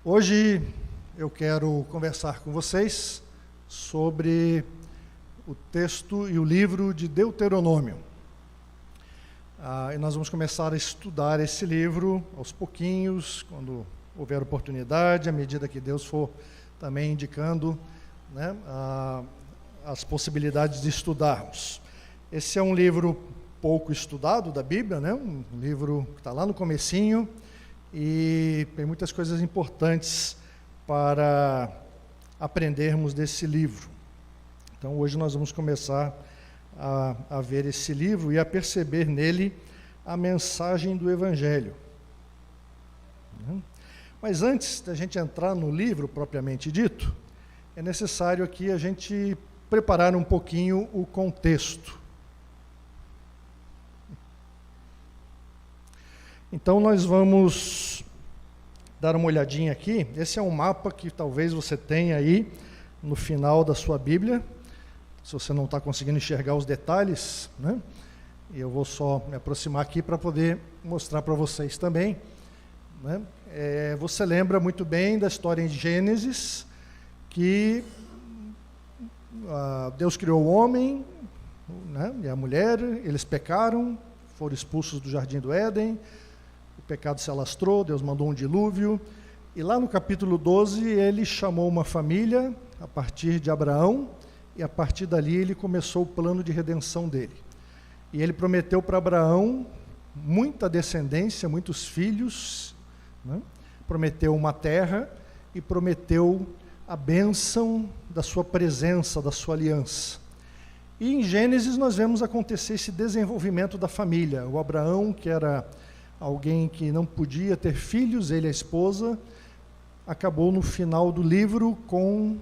Hoje eu quero conversar com vocês sobre o texto e o livro de Deuteronômio. E nós vamos começar a estudar esse livro aos pouquinhos, quando houver oportunidade, à medida que Deus for também indicando, né, as possibilidades de estudarmos. Esse é um livro pouco estudado da Bíblia, né, um livro que está lá no comecinho, e tem muitas coisas importantes para aprendermos desse livro. Então hoje nós vamos começar a ver esse livro e a perceber nele a mensagem do Evangelho. Mas antes da gente entrar no livro propriamente dito, é necessário aqui a gente preparar um pouquinho o contexto. Então nós vamos dar uma olhadinha aqui. Esse é um mapa que talvez você tenha aí no final da sua Bíblia, se você não está conseguindo enxergar os detalhes, né? Eu vou só me aproximar aqui para poder mostrar para vocês também, né? Você lembra muito bem da história em Gênesis, que Deus criou o homem, né, e a mulher, eles pecaram, foram expulsos do jardim do Éden. O pecado se alastrou, Deus mandou um dilúvio, e lá no capítulo 12 ele chamou uma família a partir de Abraão, e a partir dali ele começou o plano de redenção dele. E ele prometeu para Abraão muita descendência, muitos filhos, né? Prometeu uma terra e prometeu a bênção da sua presença, da sua aliança. E em Gênesis nós vemos acontecer esse desenvolvimento da família. O Abraão, que era alguém que não podia ter filhos, ele e a esposa, acabou no final do livro com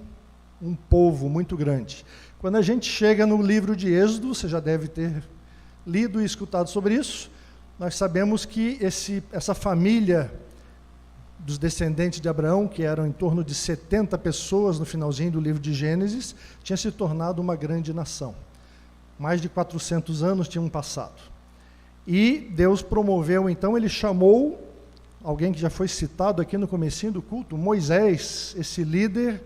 um povo muito grande. Quando a gente chega no livro de Êxodo, você já deve ter lido e escutado sobre isso, nós sabemos que essa família dos descendentes de Abraão, que eram em torno de 70 pessoas no finalzinho do livro de Gênesis, tinha se tornado uma grande nação. Mais de 400 anos tinham passado. E Deus promoveu, então, ele chamou alguém que já foi citado aqui no comecinho do culto, Moisés, esse líder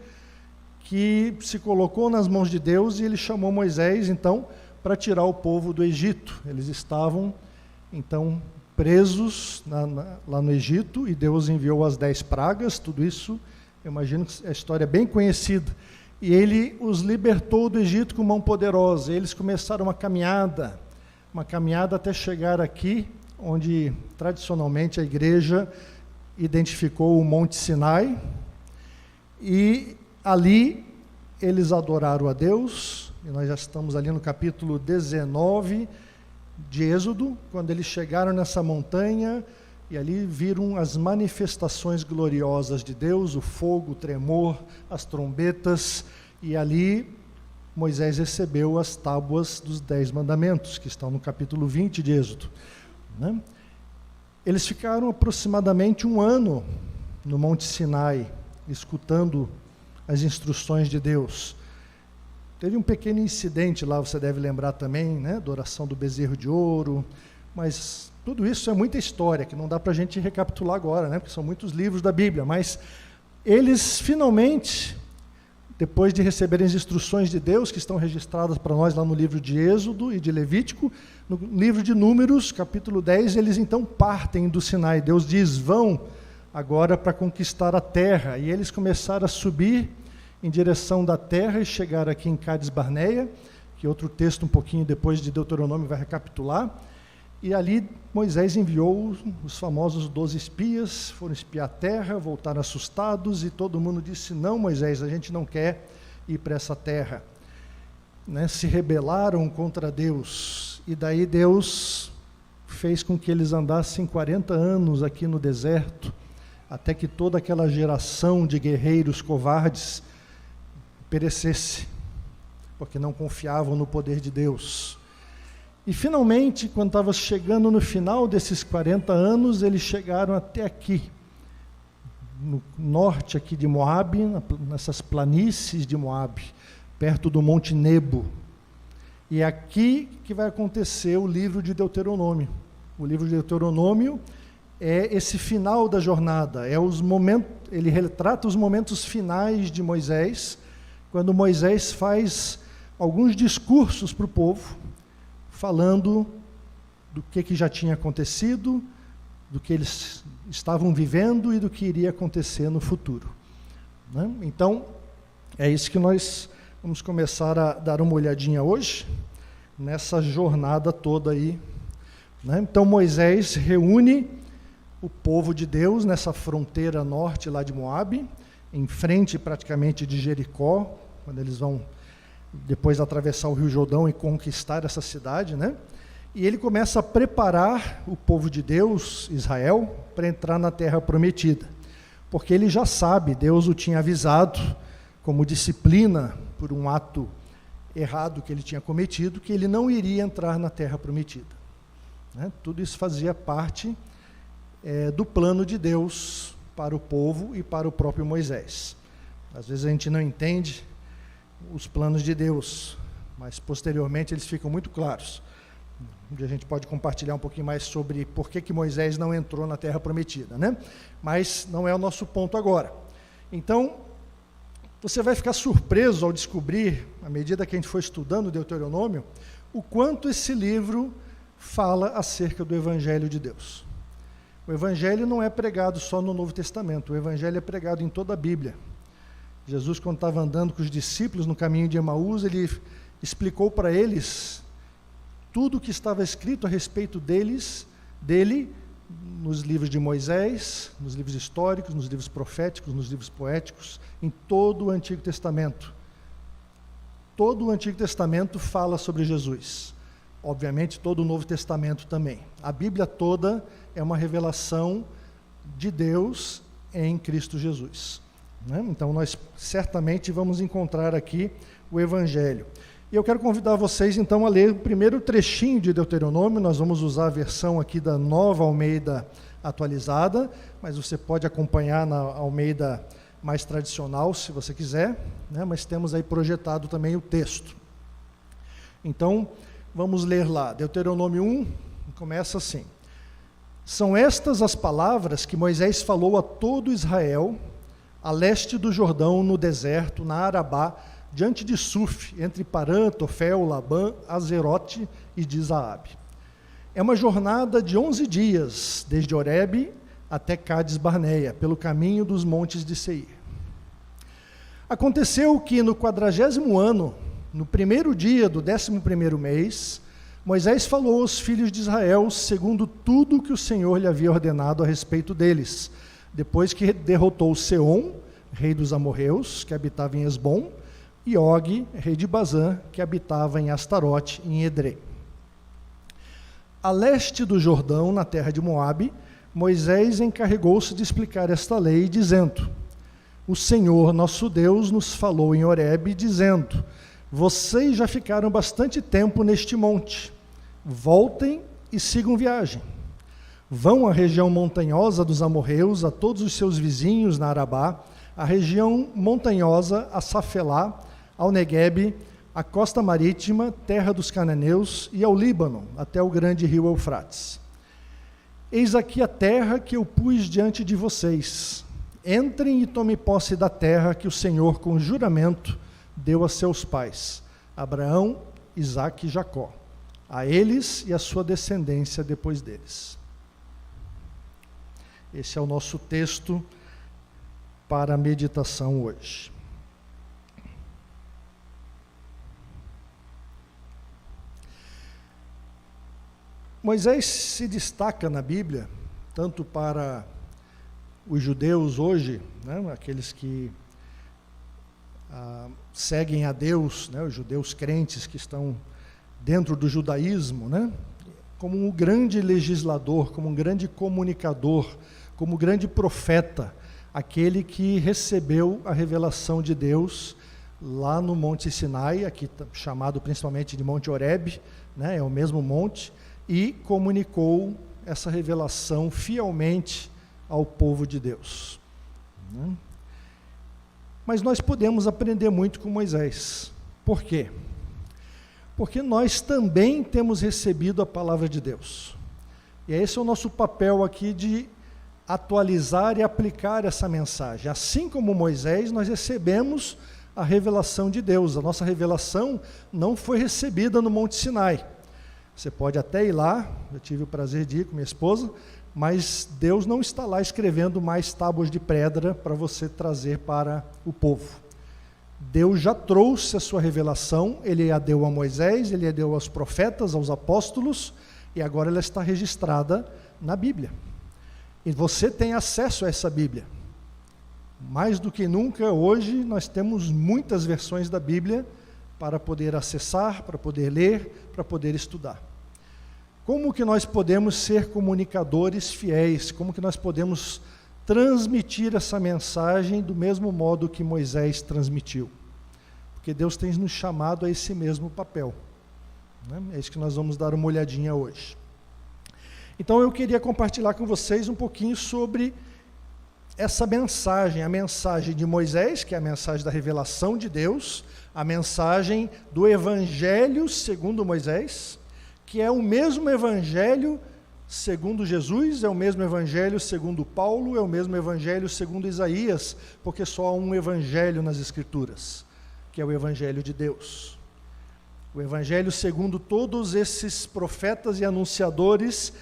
que se colocou nas mãos de Deus, e ele chamou Moisés, então, para tirar o povo do Egito. Eles estavam, então, presos lá no Egito, e Deus enviou as 10 pragas, tudo isso, eu imagino que é história bem conhecida. E ele os libertou do Egito com mão poderosa. Eles começaram uma caminhada até chegar aqui, onde tradicionalmente a igreja identificou o Monte Sinai, e ali eles adoraram a Deus, e nós já estamos ali no capítulo 19 de Êxodo, quando eles chegaram nessa montanha, e ali viram as manifestações gloriosas de Deus, o fogo, o tremor, as trombetas, e ali Moisés recebeu as tábuas dos 10 mandamentos, que estão no capítulo 20 de Êxodo, né? Eles ficaram aproximadamente um ano no Monte Sinai, escutando as instruções de Deus. Teve um pequeno incidente lá, você deve lembrar também, né? Adoração do bezerro de ouro, mas tudo isso é muita história, que não dá para a gente recapitular agora, né? Porque são muitos livros da Bíblia, mas eles finalmente, depois de receberem as instruções de Deus, que estão registradas para nós lá no livro de Êxodo e de Levítico, no livro de Números, capítulo 10, eles então partem do Sinai. Deus diz, vão agora para conquistar a terra, e eles começaram a subir em direção da terra e chegaram aqui em Cádiz Barneia, que outro texto um pouquinho depois de Deuteronômio vai recapitular, e ali Moisés enviou os famosos 12 espias, foram espiar a terra, voltaram assustados, e todo mundo disse, não, Moisés, a gente não quer ir para essa terra, né? Se rebelaram contra Deus, e daí Deus fez com que eles andassem 40 anos aqui no deserto, até que toda aquela geração de guerreiros covardes perecesse, porque não confiavam no poder de Deus. E finalmente, quando estava chegando no final desses 40 anos, eles chegaram até aqui, no norte aqui de Moabe, nessas planícies de Moabe, perto do Monte Nebo. E é aqui que vai acontecer o livro de Deuteronômio. O livro de Deuteronômio é esse final da jornada, ele retrata os momentos finais de Moisés, quando Moisés faz alguns discursos para o povo, falando do que já tinha acontecido, do que eles estavam vivendo e do que iria acontecer no futuro. Né? Então, é isso que nós vamos começar a dar uma olhadinha hoje, nessa jornada toda aí. Né? Então, Moisés reúne o povo de Deus nessa fronteira norte lá de Moabe, em frente praticamente de Jericó, quando eles vão depois atravessar o Rio Jordão e conquistar essa cidade, né? E ele começa a preparar o povo de Deus, Israel, para entrar na terra prometida. Porque ele já sabe, Deus o tinha avisado, como disciplina por um ato errado que ele tinha cometido, que ele não iria entrar na terra prometida. Né? Tudo isso fazia parte do plano de Deus para o povo e para o próprio Moisés. Às vezes a gente não entende os planos de Deus, mas posteriormente eles ficam muito claros. Onde a gente pode compartilhar um pouquinho mais sobre por que Moisés não entrou na terra prometida, né? Mas não é o nosso ponto agora. Então, você vai ficar surpreso ao descobrir, à medida que a gente for estudando o Deuteronômio, o quanto esse livro fala acerca do Evangelho de Deus. O Evangelho não é pregado só no Novo Testamento, o Evangelho é pregado em toda a Bíblia. Jesus, quando estava andando com os discípulos no caminho de Emaús, ele explicou para eles tudo o que estava escrito a respeito dele, nos livros de Moisés, nos livros históricos, nos livros proféticos, nos livros poéticos, em todo o Antigo Testamento. Todo o Antigo Testamento fala sobre Jesus. Obviamente, todo o Novo Testamento também. A Bíblia toda é uma revelação de Deus em Cristo Jesus. Né? Então, nós certamente vamos encontrar aqui o Evangelho. E eu quero convidar vocês, então, a ler o primeiro trechinho de Deuteronômio. Nós vamos usar a versão aqui da Nova Almeida atualizada, mas você pode acompanhar na Almeida mais tradicional, se você quiser, né? Mas temos aí projetado também o texto. Então, vamos ler lá. Deuteronômio 1, começa assim. São estas as palavras que Moisés falou a todo Israel, a leste do Jordão, no deserto, na Arabá, diante de Suf, entre Parã, Tofel, Labã, Azerote e de Zaabe. É uma jornada de 11 dias, desde Horebe até Cádiz Barneia, pelo caminho dos montes de Seir. Aconteceu que no 40º ano, no primeiro dia do 11º mês, Moisés falou aos filhos de Israel, segundo tudo que o Senhor lhe havia ordenado a respeito deles, depois que derrotou Seom, rei dos amorreus, que habitava em Esbom, e Og, rei de Bazã, que habitava em Astarote, em Edrei. A leste do Jordão, na terra de Moabe, Moisés encarregou-se de explicar esta lei, dizendo: O Senhor, nosso Deus, nos falou em Horebe, dizendo: Vocês já ficaram bastante tempo neste monte. Voltem e sigam viagem. Vão à região montanhosa dos amorreus, a todos os seus vizinhos na Arabá, à região montanhosa, a Safelá, ao Neguebe, à costa marítima, terra dos cananeus, e ao Líbano, até o grande rio Eufrates. Eis aqui a terra que eu pus diante de vocês. Entrem e tomem posse da terra que o Senhor, com juramento, deu a seus pais, Abraão, Isaque e Jacó, a eles e a sua descendência depois deles. Esse é o nosso texto para a meditação hoje. Moisés se destaca na Bíblia, tanto para os judeus hoje, né, aqueles que seguem a Deus, né, os judeus crentes que estão dentro do judaísmo, né, como um grande legislador, como um grande comunicador, como um grande profeta, aquele que recebeu a revelação de Deus lá no Monte Sinai, aqui chamado principalmente de Monte Horebe, né, é o mesmo monte, e comunicou essa revelação fielmente ao povo de Deus. Né? Mas nós podemos aprender muito com Moisés. Por quê? Porque nós também temos recebido a palavra de Deus. E esse é o nosso papel aqui de atualizar e aplicar essa mensagem. Assim como Moisés, nós recebemos a revelação de Deus. A nossa revelação não foi recebida no Monte Sinai. Você pode até ir lá, eu tive o prazer de ir com minha esposa, mas Deus não está lá escrevendo mais tábuas de pedra para você trazer para o povo. Deus já trouxe a sua revelação, Ele a deu a Moisés, Ele a deu aos profetas, aos apóstolos, e agora ela está registrada na Bíblia. E você tem acesso a essa Bíblia. Mais do que nunca, hoje, nós temos muitas versões da Bíblia para poder acessar, para poder ler, para poder estudar. Como que nós podemos ser comunicadores fiéis? Como que nós podemos transmitir essa mensagem do mesmo modo que Moisés transmitiu? Porque Deus tem nos chamado a esse mesmo papel, né? É isso que nós vamos dar uma olhadinha hoje. Então eu queria compartilhar com vocês um pouquinho sobre essa mensagem, a mensagem de Moisés, que é a mensagem da revelação de Deus, a mensagem do Evangelho segundo Moisés, que é o mesmo Evangelho segundo Jesus, é o mesmo Evangelho segundo Paulo, é o mesmo Evangelho segundo Isaías, porque só há um Evangelho nas Escrituras, que é o Evangelho de Deus. O Evangelho segundo todos esses profetas e anunciadores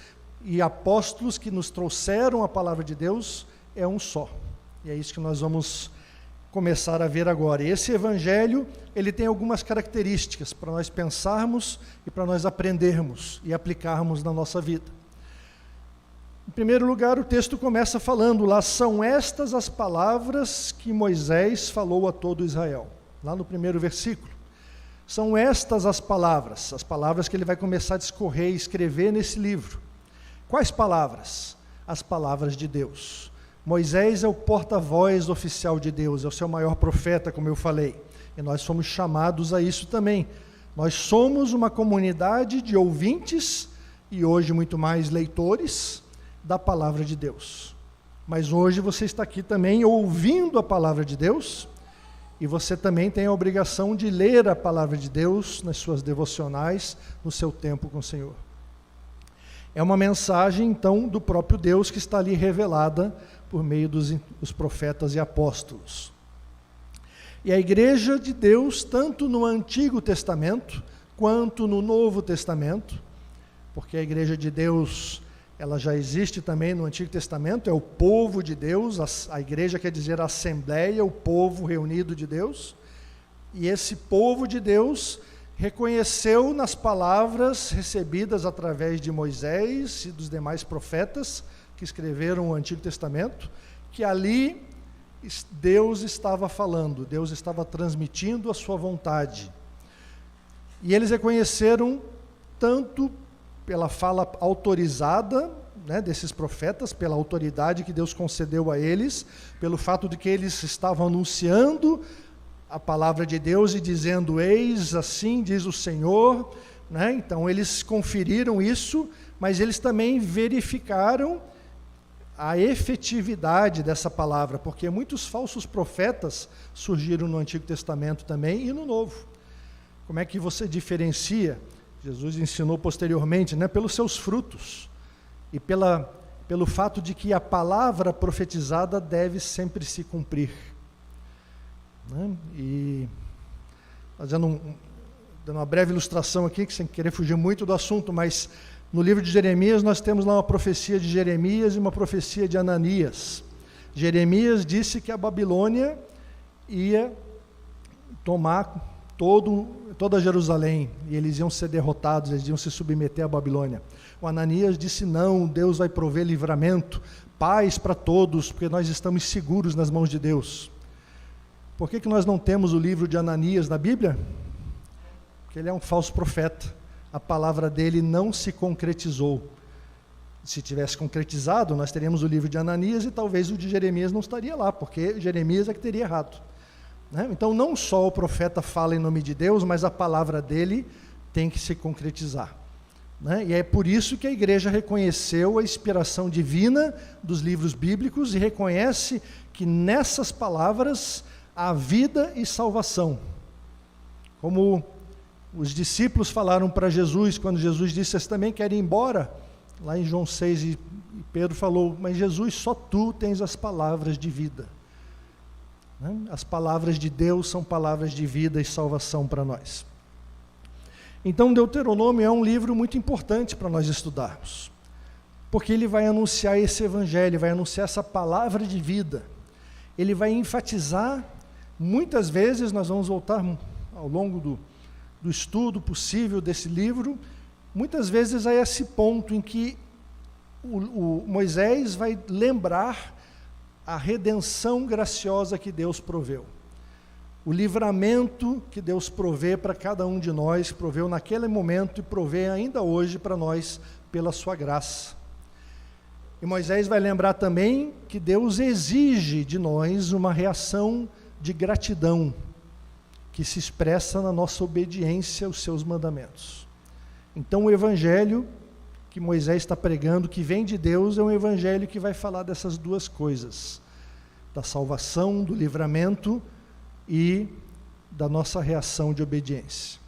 e apóstolos que nos trouxeram a palavra de Deus é um só. E é isso que nós vamos começar a ver agora. E esse Evangelho, ele tem algumas características para nós pensarmos e para nós aprendermos e aplicarmos na nossa vida. Em primeiro lugar, o texto começa falando lá, são estas as palavras que Moisés falou a todo Israel. Lá no primeiro versículo. São estas as palavras que ele vai começar a discorrer e escrever nesse livro. Quais palavras? As palavras de Deus. Moisés é o porta-voz oficial de Deus, é o seu maior profeta, como eu falei. E nós somos chamados a isso também. Nós somos uma comunidade de ouvintes, e hoje muito mais leitores, da palavra de Deus. Mas hoje você está aqui também ouvindo a palavra de Deus, e você também tem a obrigação de ler a palavra de Deus nas suas devocionais, no seu tempo com o Senhor. É uma mensagem, então, do próprio Deus que está ali revelada por meio dos profetas e apóstolos. E a igreja de Deus, tanto no Antigo Testamento, quanto no Novo Testamento, porque a igreja de Deus, ela já existe também no Antigo Testamento, é o povo de Deus, a igreja quer dizer a assembleia, o povo reunido de Deus, e esse povo de Deus reconheceu nas palavras recebidas através de Moisés e dos demais profetas que escreveram o Antigo Testamento, que ali Deus estava falando, Deus estava transmitindo a sua vontade. E eles reconheceram tanto pela fala autorizada, né, desses profetas, pela autoridade que Deus concedeu a eles, pelo fato de que eles estavam anunciando a palavra de Deus e dizendo, eis assim diz o Senhor, né? Então eles conferiram isso, mas eles também verificaram a efetividade dessa palavra, porque muitos falsos profetas surgiram no Antigo Testamento também e no Novo. Como é que você diferencia? Jesus ensinou posteriormente, né, pelos seus frutos e pelo fato de que a palavra profetizada deve sempre se cumprir. Né? E dando uma breve ilustração aqui, que sem querer fugir muito do assunto, mas no livro de Jeremias nós temos lá uma profecia de Jeremias e uma profecia de Ananias. Jeremias disse que a Babilônia ia tomar toda Jerusalém, e eles iam ser derrotados, eles iam se submeter à Babilônia. O Ananias disse, não, Deus vai prover livramento, paz para todos, porque nós estamos seguros nas mãos de Deus. Por que nós não temos o livro de Ananias na Bíblia? Porque ele é um falso profeta, a palavra dele não se concretizou. Se tivesse concretizado, nós teríamos o livro de Ananias e talvez o de Jeremias não estaria lá, porque Jeremias é que teria errado. Então não só o profeta fala em nome de Deus, mas a palavra dele tem que se concretizar. E é por isso que a igreja reconheceu a inspiração divina dos livros bíblicos e reconhece que nessas palavras há vida e salvação. Como os discípulos falaram para Jesus, quando Jesus disse, vocês também querem ir embora? lá em João 6, e Pedro falou, mas Jesus, só tu tens as palavras de vida. As palavras de Deus são palavras de vida e salvação para nós. Então, Deuteronômio é um livro muito importante para nós estudarmos, porque ele vai anunciar esse evangelho, vai anunciar essa palavra de vida. Ele vai enfatizar, muitas vezes nós vamos voltar ao longo do estudo possível desse livro, muitas vezes a esse ponto em que o Moisés vai lembrar a redenção graciosa que Deus proveu. O livramento que Deus provê para cada um de nós, proveu naquele momento e provê ainda hoje para nós pela sua graça. E Moisés vai lembrar também que Deus exige de nós uma reação de gratidão, que se expressa na nossa obediência aos seus mandamentos. Então o evangelho que Moisés está pregando, que vem de Deus, é um evangelho que vai falar dessas duas coisas, da salvação, do livramento e da nossa reação de obediência.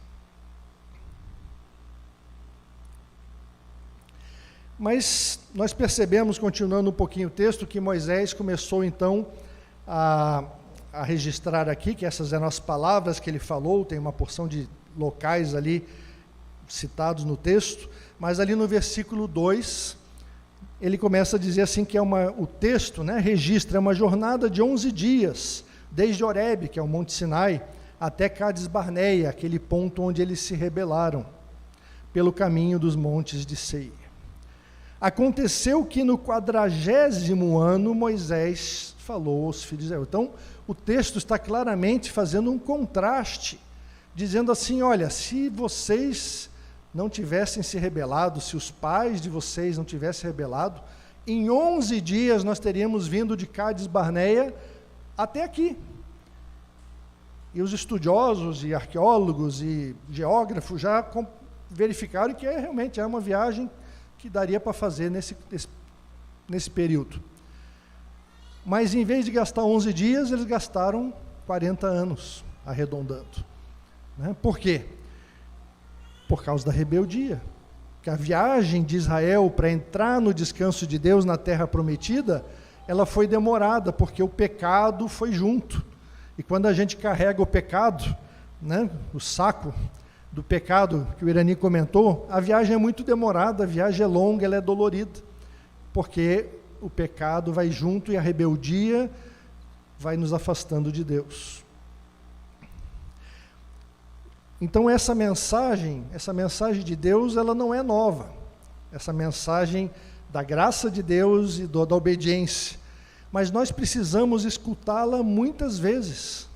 Mas nós percebemos, continuando um pouquinho o texto, que Moisés começou então a registrar aqui, que essas eram as palavras que ele falou, tem uma porção de locais ali citados no texto, mas ali no versículo 2, ele começa a dizer assim que o texto, registra uma jornada de 11 dias, desde Horebe, que é o Monte Sinai, até Cades Barneia, aquele ponto onde eles se rebelaram, pelo caminho dos montes de Seir. Aconteceu que no 40º ano, Moisés falou aos filhos de Israel. Então, o texto está claramente fazendo um contraste, dizendo assim, olha, se vocês não tivessem se rebelado, se os pais de vocês não tivessem rebelado, em 11 dias nós teríamos vindo de Cades Barneia até aqui. E os estudiosos e arqueólogos e geógrafos já verificaram que realmente é uma viagem que daria para fazer nesse período. Mas em vez de gastar 11 dias, eles gastaram 40 anos, arredondando. Por quê? Por causa da rebeldia. Que a viagem de Israel para entrar no descanso de Deus na terra prometida, ela foi demorada, porque o pecado foi junto. E quando a gente carrega o pecado, o saco do pecado que o Irani comentou, a viagem é muito demorada, a viagem é longa, ela é dolorida, porque o pecado vai junto e a rebeldia vai nos afastando de Deus. Então essa mensagem de Deus, ela não é nova. Essa mensagem da graça de Deus e da obediência. Mas nós precisamos escutá-la muitas vezes.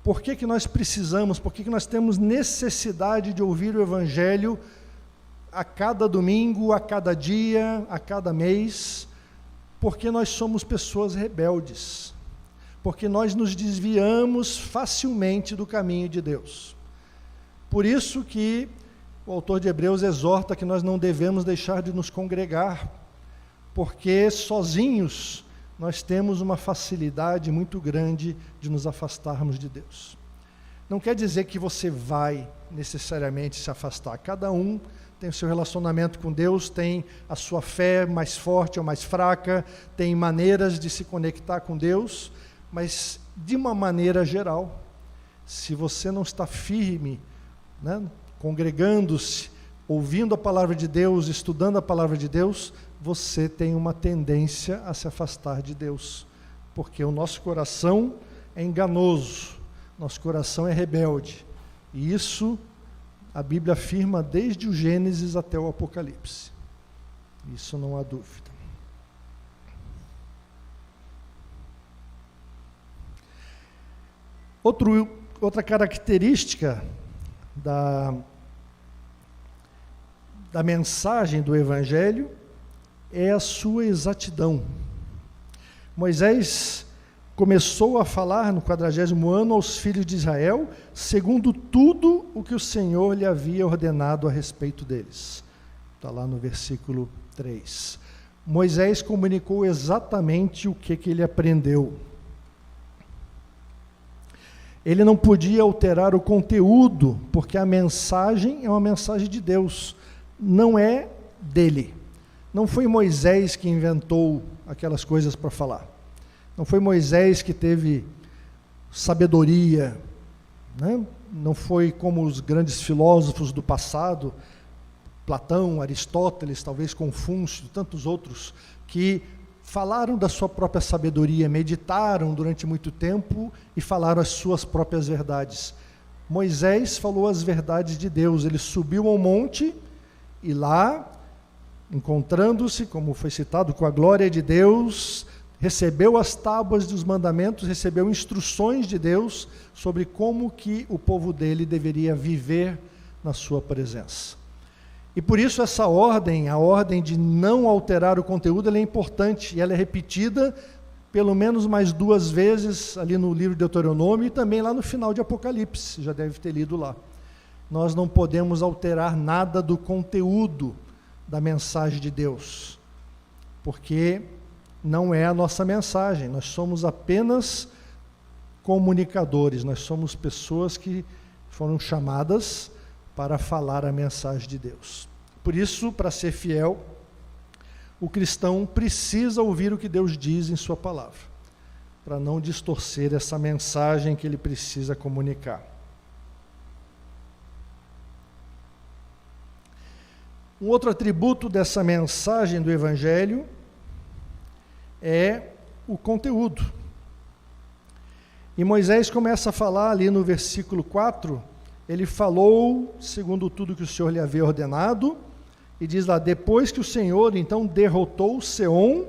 Por que nós precisamos? Por que nós temos necessidade de ouvir o Evangelho a cada domingo, a cada dia, a cada mês? Porque nós somos pessoas rebeldes. Porque nós nos desviamos facilmente do caminho de Deus. Por isso que o autor de Hebreus exorta que nós não devemos deixar de nos congregar, porque sozinhos nós temos uma facilidade muito grande de nos afastarmos de Deus. Não quer dizer que você vai necessariamente se afastar. Cada um tem o seu relacionamento com Deus, tem a sua fé mais forte ou mais fraca, tem maneiras de se conectar com Deus, mas de uma maneira geral, se você não está firme, congregando-se, ouvindo a palavra de Deus, estudando a palavra de Deus, você tem uma tendência a se afastar de Deus, porque o nosso coração é enganoso, nosso coração é rebelde, e isso a Bíblia afirma desde o Gênesis até o Apocalipse, isso não há dúvida. Outra característica da mensagem do Evangelho é a sua exatidão. Moisés começou a falar no 40º ano aos filhos de Israel, segundo tudo o que o Senhor lhe havia ordenado a respeito deles. Está lá no versículo 3. Moisés comunicou exatamente o que ele aprendeu. Ele não podia alterar o conteúdo, porque a mensagem é uma mensagem de Deus, não é dele. não foi Moisés que inventou aquelas coisas para falar. Não foi Moisés que teve sabedoria, né? Não foi como os grandes filósofos do passado, Platão, Aristóteles, talvez Confúcio, tantos outros, que falaram da sua própria sabedoria, meditaram durante muito tempo e falaram as suas próprias verdades. Moisés falou as verdades de Deus, ele subiu ao monte e lá, encontrando-se, como foi citado, com a glória de Deus, recebeu as tábuas dos mandamentos, recebeu instruções de Deus sobre como que o povo dele deveria viver na sua presença. E por isso essa ordem, a ordem de não alterar o conteúdo, ela é importante, e ela é repetida pelo menos mais 2 vezes ali no livro de Deuteronômio e também lá no final de Apocalipse, já deve ter lido lá. Nós não podemos alterar nada do conteúdo da mensagem de Deus, porque não é a nossa mensagem, nós somos apenas comunicadores, nós somos pessoas que foram chamadas para falar a mensagem de Deus. Por isso, para ser fiel, o cristão precisa ouvir o que Deus diz em sua palavra, para não distorcer essa mensagem que ele precisa comunicar. Um outro atributo dessa mensagem do Evangelho é o conteúdo. E Moisés começa a falar ali no versículo 4, ele falou segundo tudo que o Senhor lhe havia ordenado, e diz lá, depois que o Senhor então derrotou Seom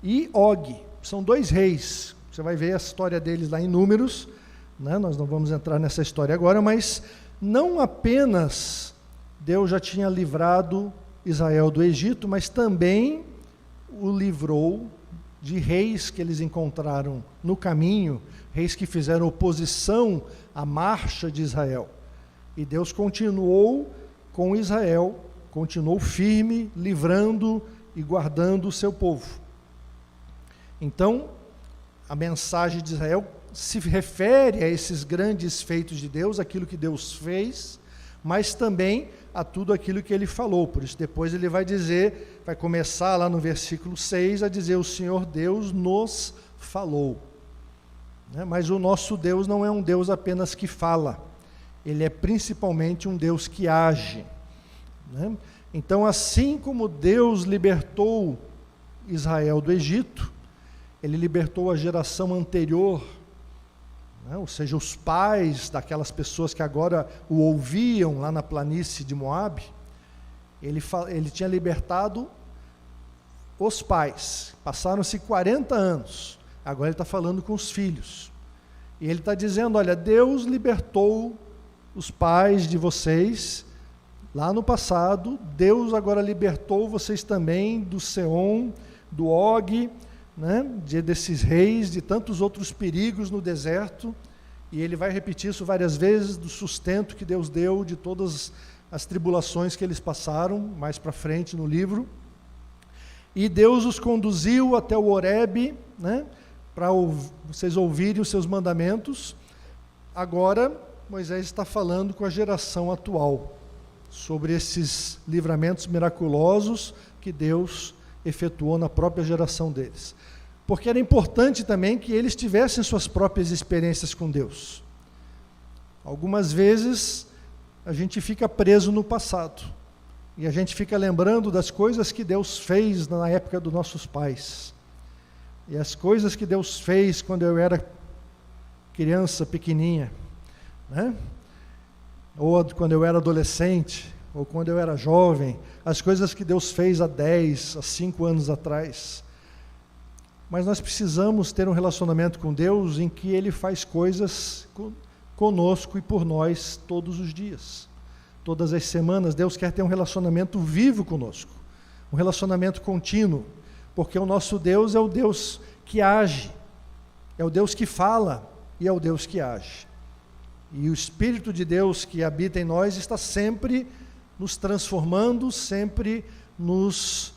e Og, são 2 reis, você vai ver a história deles lá em Números, né? Nós não vamos entrar nessa história agora, mas não apenas Deus já tinha livrado Israel do Egito, mas também o livrou de reis que eles encontraram no caminho, reis que fizeram oposição à marcha de Israel. E Deus continuou com Israel, continuou firme, livrando e guardando o seu povo. Então, a mensagem de Israel se refere a esses grandes feitos de Deus, aquilo que Deus fez, mas também a tudo aquilo que ele falou. Por isso depois ele vai dizer, vai começar lá no versículo 6 a dizer, o Senhor Deus nos falou. Mas o nosso Deus não é um Deus apenas que fala, ele é principalmente um Deus que age. Então, assim como Deus libertou Israel do Egito, ele libertou a geração anterior, ou seja, os pais daquelas pessoas que agora o ouviam lá na planície de Moabe, ele tinha libertado os pais. Passaram-se 40 anos, agora ele está falando com os filhos. E ele está dizendo, olha, Deus libertou os pais de vocês lá no passado, Deus agora libertou vocês também do Seom, do Og, desses reis, de tantos outros perigos no deserto, e ele vai repetir isso várias vezes, do sustento que Deus deu, de todas as tribulações que eles passaram, mais para frente no livro, e Deus os conduziu até o Horebe, para vocês ouvirem os seus mandamentos. Agora, Moisés está falando com a geração atual, sobre esses livramentos miraculosos que Deus efetuou na própria geração deles. Porque era importante também que eles tivessem suas próprias experiências com Deus. Algumas vezes a gente fica preso no passado, e a gente fica lembrando das coisas que Deus fez na época dos nossos pais, e as coisas que Deus fez quando eu era criança pequenininha, ou quando eu era adolescente, ou quando eu era jovem, as coisas que Deus fez há 10, há 5 anos atrás. Mas nós precisamos ter um relacionamento com Deus em que Ele faz coisas conosco e por nós todos os dias. Todas as semanas, Deus quer ter um relacionamento vivo conosco, um relacionamento contínuo, porque o nosso Deus é o Deus que age, é o Deus que fala e é o Deus que age. E o Espírito de Deus que habita em nós está sempre nos transformando, sempre nos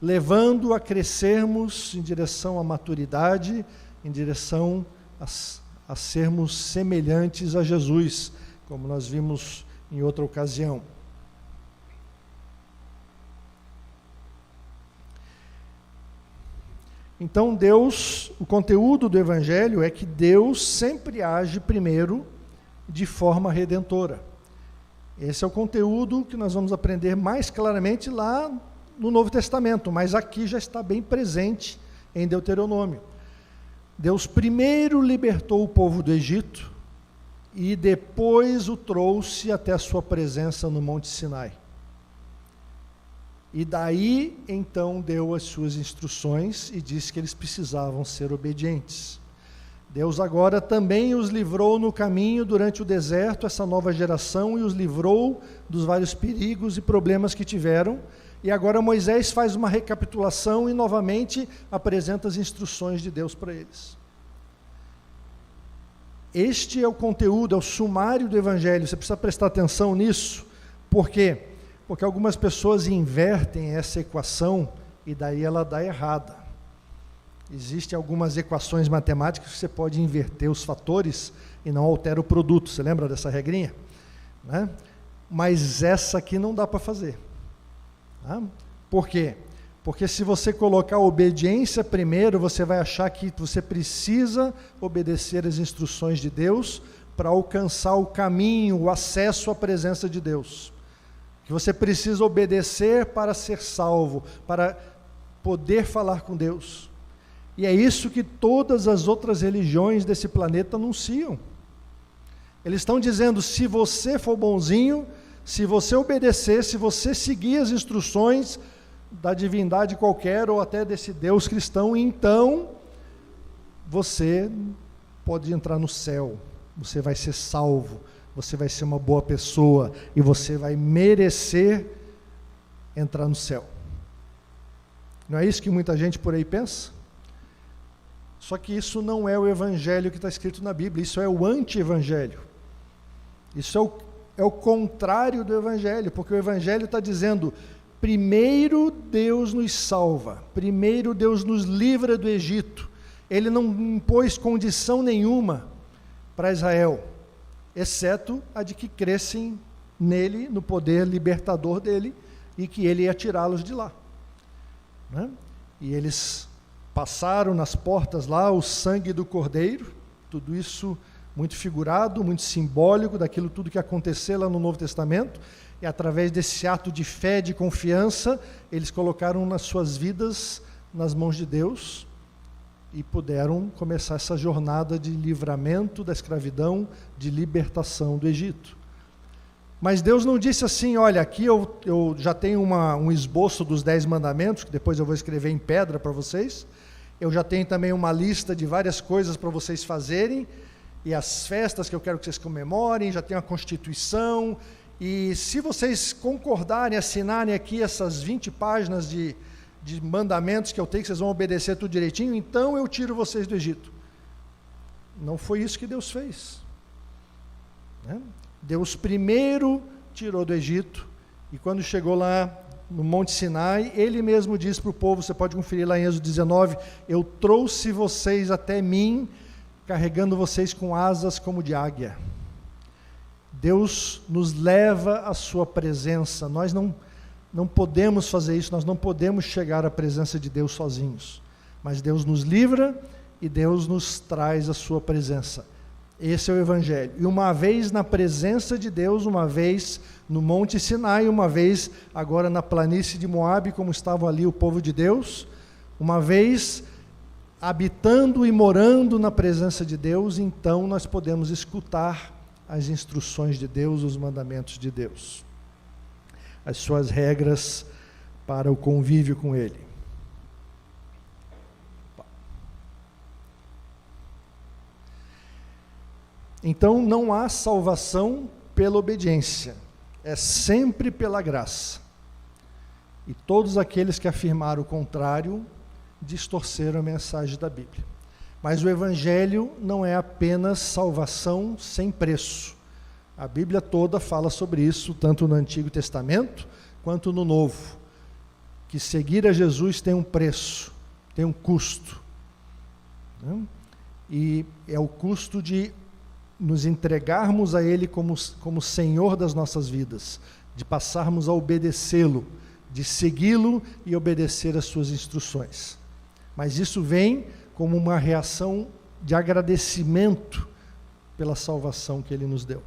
levando a crescermos em direção à maturidade, em direção a sermos semelhantes a Jesus, como nós vimos em outra ocasião. Então o conteúdo do Evangelho é que Deus sempre age primeiro de forma redentora. Esse é o conteúdo que nós vamos aprender mais claramente lá no Novo Testamento, mas aqui já está bem presente em Deuteronômio. Deus primeiro libertou o povo do Egito e depois o trouxe até a sua presença no Monte Sinai. E daí, então, deu as suas instruções e disse que eles precisavam ser obedientes. Deus agora também os livrou no caminho durante o deserto, essa nova geração, e os livrou dos vários perigos e problemas que tiveram. E agora Moisés faz uma recapitulação e novamente apresenta as instruções de Deus para eles. Este é o conteúdo, é o sumário do Evangelho. Você precisa prestar atenção nisso. Por quê? Porque algumas pessoas invertem essa equação e daí ela dá errada. Existem algumas equações matemáticas que você pode inverter os fatores e não altera o produto. Você lembra dessa regrinha? Né? Mas essa aqui não dá para fazer. Tá? Por quê? Porque se você colocar a obediência primeiro, você vai achar que você precisa obedecer as instruções de Deus para alcançar o caminho, o acesso à presença de Deus. Que você precisa obedecer para ser salvo, para poder falar com Deus. E é isso que todas as outras religiões desse planeta anunciam. Eles estão dizendo, se você for bonzinho, se você obedecer, se você seguir as instruções da divindade qualquer, ou até desse Deus cristão, então você pode entrar no céu, você vai ser salvo, você vai ser uma boa pessoa, e você vai merecer entrar no céu. Não é isso que muita gente por aí pensa? Só que isso não é o Evangelho que está escrito na Bíblia, isso é o anti-Evangelho. Isso é o contrário do Evangelho, porque o Evangelho está dizendo, primeiro Deus nos salva, primeiro Deus nos livra do Egito. Ele não impôs condição nenhuma para Israel, exceto a de que crescem nele, no poder libertador dele, e que ele ia tirá-los de lá. Né? E eles passaram nas portas lá o sangue do Cordeiro, tudo isso muito figurado, muito simbólico daquilo tudo que aconteceu lá no Novo Testamento, e através desse ato de fé, de confiança, eles colocaram nas suas vidas nas mãos de Deus e puderam começar essa jornada de livramento da escravidão, de libertação do Egito. Mas Deus não disse assim, olha, aqui eu já tenho um esboço dos 10 mandamentos, que depois eu vou escrever em pedra para vocês, eu já tenho também uma lista de várias coisas para vocês fazerem, e as festas que eu quero que vocês comemorem, já tenho a Constituição, e se vocês concordarem, assinarem aqui essas 20 páginas de mandamentos que eu tenho, que vocês vão obedecer tudo direitinho, então eu tiro vocês do Egito. Não foi isso que Deus fez. Né? Deus primeiro tirou do Egito, e quando chegou lá no Monte Sinai, ele mesmo disse para o povo, você pode conferir lá em Êxodo 19, eu trouxe vocês até mim, carregando vocês com asas como de águia. Deus nos leva à sua presença, nós não podemos fazer isso, nós não podemos chegar à presença de Deus sozinhos, mas Deus nos livra e Deus nos traz a sua presença. Esse é o Evangelho. E uma vez na presença de Deus, uma vez no Monte Sinai, uma vez agora na planície de Moabe, como estava ali o povo de Deus, uma vez habitando e morando na presença de Deus, então nós podemos escutar as instruções de Deus, os mandamentos de Deus, as suas regras para o convívio com Ele. Então não há salvação pela obediência, é sempre pela graça. E todos aqueles que afirmaram o contrário distorceram a mensagem da Bíblia. Mas o Evangelho não é apenas salvação sem preço. A Bíblia toda fala sobre isso, tanto no Antigo Testamento quanto no Novo. Que seguir a Jesus tem um preço, tem um custo. Né? E é o custo de nos entregarmos a Ele como Senhor das nossas vidas, de passarmos a obedecê-lo, de segui-lo e obedecer às suas instruções. Mas isso vem como uma reação de agradecimento pela salvação que ele nos deu.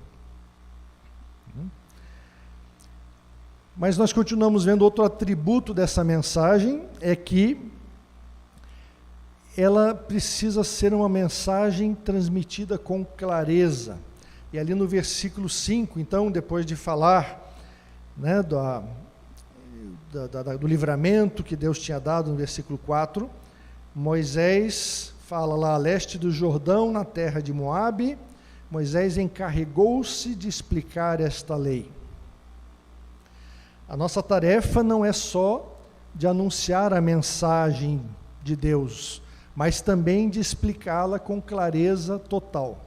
Mas nós continuamos vendo outro atributo dessa mensagem, é que ela precisa ser uma mensagem transmitida com clareza. E ali no versículo 5, então, depois de falar, né, do livramento que Deus tinha dado no versículo 4, Moisés fala lá a leste do Jordão, na terra de Moabe, Moisés encarregou-se de explicar esta lei. A nossa tarefa não é só de anunciar a mensagem de Deus, mas também de explicá-la com clareza total.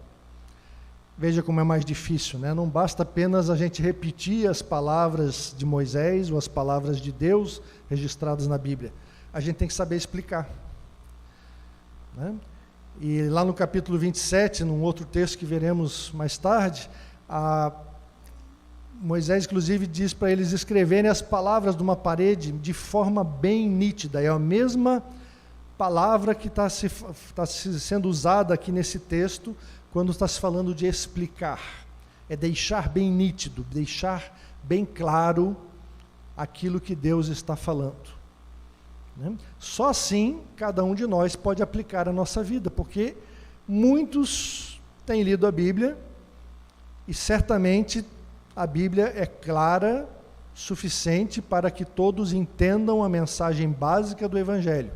Veja como é mais difícil, né? Não basta apenas a gente repetir as palavras de Moisés ou as palavras de Deus registradas na Bíblia. A gente tem que saber explicar, né? E lá no capítulo 27, num outro texto que veremos mais tarde, Moisés, inclusive, diz para eles escreverem as palavras de uma parede de forma bem nítida. É a mesma palavra que está sendo usada aqui nesse texto, quando está se falando de explicar. É deixar bem nítido, deixar bem claro aquilo que Deus está falando, né? Só assim, cada um de nós pode aplicar a nossa vida, porque muitos têm lido a Bíblia, e certamente a Bíblia é clara, suficiente para que todos entendam a mensagem básica do Evangelho.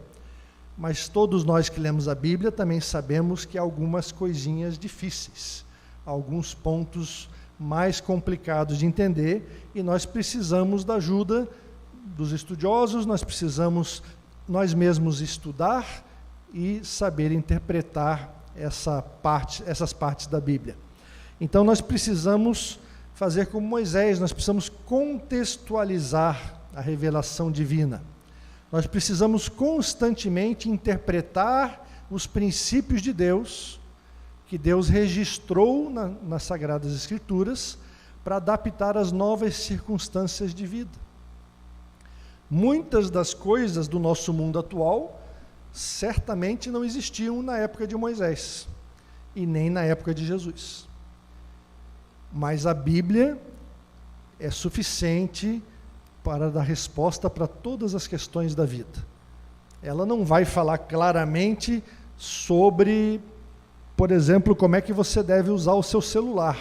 Mas todos nós que lemos a Bíblia também sabemos que há algumas coisinhas difíceis, alguns pontos mais complicados de entender, e nós precisamos da ajuda dos estudiosos, nós precisamos nós mesmos estudar e saber interpretar essas partes da Bíblia. Então nós precisamos fazer como Moisés, nós precisamos contextualizar a revelação divina. Nós precisamos constantemente interpretar os princípios de Deus, que Deus registrou nas Sagradas Escrituras, para adaptar às novas circunstâncias de vida. Muitas das coisas do nosso mundo atual certamente não existiam na época de Moisés, e nem na época de Jesus. Mas a Bíblia é suficiente para dar resposta para todas as questões da vida. Ela não vai falar claramente sobre, por exemplo, como é que você deve usar o seu celular,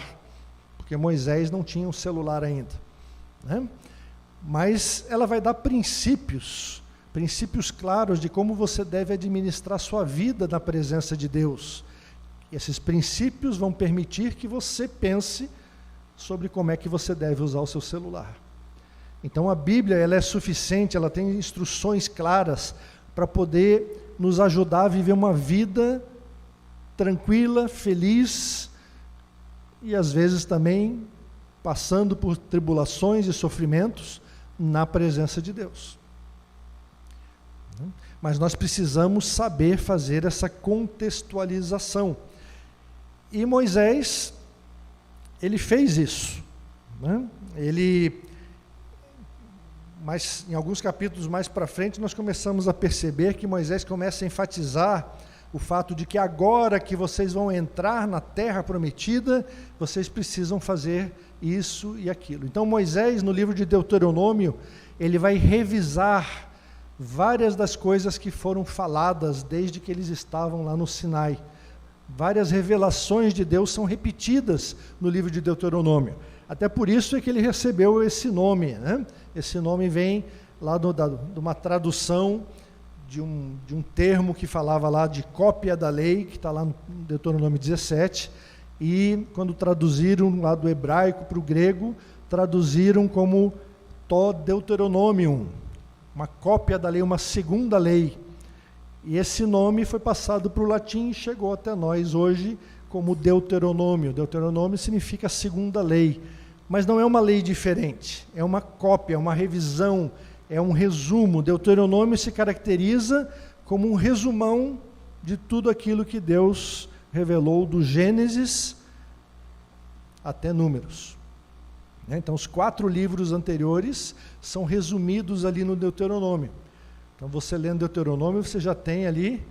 porque Moisés não tinha um celular ainda, né? Mas ela vai dar princípios claros de como você deve administrar sua vida na presença de Deus. E esses princípios vão permitir que você pense sobre como é que você deve usar o seu celular. Então a Bíblia, ela é suficiente, ela tem instruções claras para poder nos ajudar a viver uma vida tranquila, feliz, e às vezes também passando por tribulações e sofrimentos na presença de Deus. Mas nós precisamos saber fazer essa contextualização. E Moisés, ele fez isso, né? Mas em alguns capítulos mais para frente, nós começamos a perceber que Moisés começa a enfatizar o fato de que agora que vocês vão entrar na terra prometida, vocês precisam fazer isso e aquilo. Então Moisés, no livro de Deuteronômio, ele vai revisar várias das coisas que foram faladas desde que eles estavam lá no Sinai. Várias revelações de Deus são repetidas no livro de Deuteronômio. Até por isso é que ele recebeu esse nome, né? Esse nome vem lá de uma tradução de um termo que falava lá de cópia da lei, que está lá no Deuteronômio 17, e quando traduziram lá do hebraico para o grego, traduziram como to Deuteronomium, uma cópia da lei, uma segunda lei. E esse nome foi passado para o latim e chegou até nós hoje como Deuteronômio. Deuteronômio significa segunda lei, mas não é uma lei diferente, é uma cópia, uma revisão, é um resumo. Deuteronômio se caracteriza como um resumão de tudo aquilo que Deus revelou do Gênesis até Números. Então, os 4 livros anteriores são resumidos ali no Deuteronômio. Então, você lendo Deuteronômio, você já tem ali